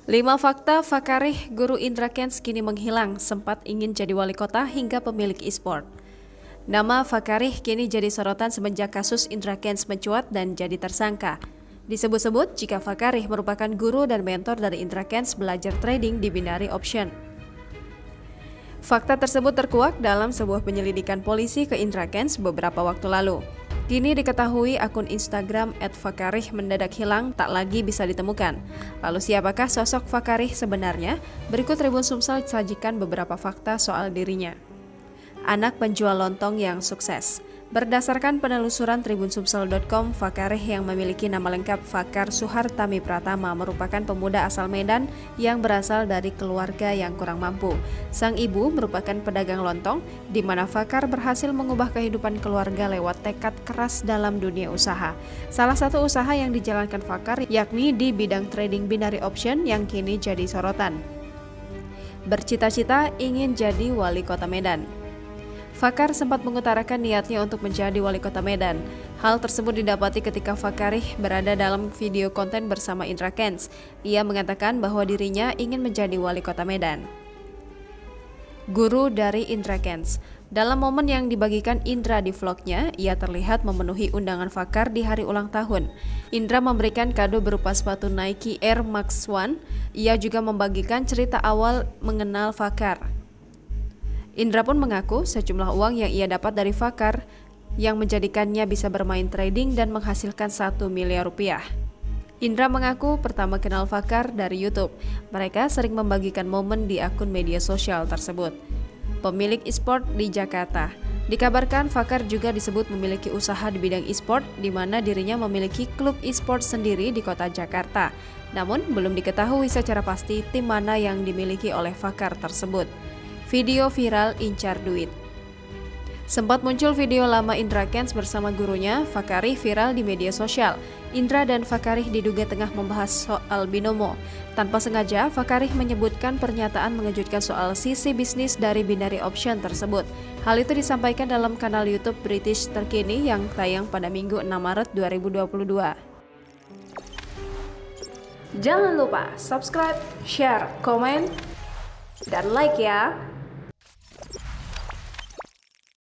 5 fakta Fakarih guru Indra Kents kini menghilang, sempat ingin jadi wali kota hingga pemilik e-sport. Nama Fakarih kini jadi sorotan semenjak kasus Indra Kents mencuat dan jadi tersangka. Disebut-sebut jika Fakarih merupakan guru dan mentor dari Indra Kents belajar trading di binary option. Fakta tersebut terkuak dalam sebuah penyelidikan polisi ke Indra Kents beberapa waktu lalu. Kini diketahui akun Instagram @fakarih mendadak hilang, tak lagi bisa ditemukan. Lalu siapakah sosok Fakarih sebenarnya? Berikut Tribun Sumsel sajikan beberapa fakta soal dirinya. Anak penjual lontong yang sukses. Berdasarkan penelusuran tribunsumsel.com, Fakarih yang memiliki nama lengkap Fakar Suhartami Pratama merupakan pemuda asal Medan yang berasal dari keluarga yang kurang mampu. Sang ibu merupakan pedagang lontong, di mana Fakar berhasil mengubah kehidupan keluarga lewat tekad keras dalam dunia usaha. Salah satu usaha yang dijalankan Fakar yakni di bidang trading binary option yang kini jadi sorotan. Bercita-cita ingin jadi wali kota Medan. Fakar sempat mengutarakan niatnya untuk menjadi wali kota Medan. Hal tersebut didapati ketika Fakarih berada dalam video konten bersama Indra Kents. Ia mengatakan bahwa dirinya ingin menjadi wali kota Medan. Guru dari Indra Kents. Dalam momen yang dibagikan Indra di vlognya, ia terlihat memenuhi undangan Fakar di hari ulang tahun. Indra memberikan kado berupa sepatu Nike Air Max 1. Ia juga membagikan cerita awal mengenal Fakar. Indra pun mengaku sejumlah uang yang ia dapat dari Fakar yang menjadikannya bisa bermain trading dan menghasilkan 1 miliar rupiah. Indra mengaku pertama kenal Fakar dari YouTube. Mereka sering membagikan momen di akun media sosial tersebut. Pemilik e-sport di Jakarta. Dikabarkan Fakar juga disebut memiliki usaha di bidang e-sport, di mana dirinya memiliki klub e-sport sendiri di kota Jakarta. Namun belum diketahui secara pasti tim mana yang dimiliki oleh Fakar tersebut. Video viral incar duit. Sempat muncul video lama Indra Kents bersama gurunya, Fakarih, viral di media sosial. Indra dan Fakarih diduga tengah membahas soal binomo. Tanpa sengaja, Fakarih menyebutkan pernyataan mengejutkan soal sisi bisnis dari binary option tersebut. Hal itu disampaikan dalam kanal YouTube British terkini yang tayang pada Minggu 6 Maret 2022. Jangan lupa subscribe, share, komen, dan like ya!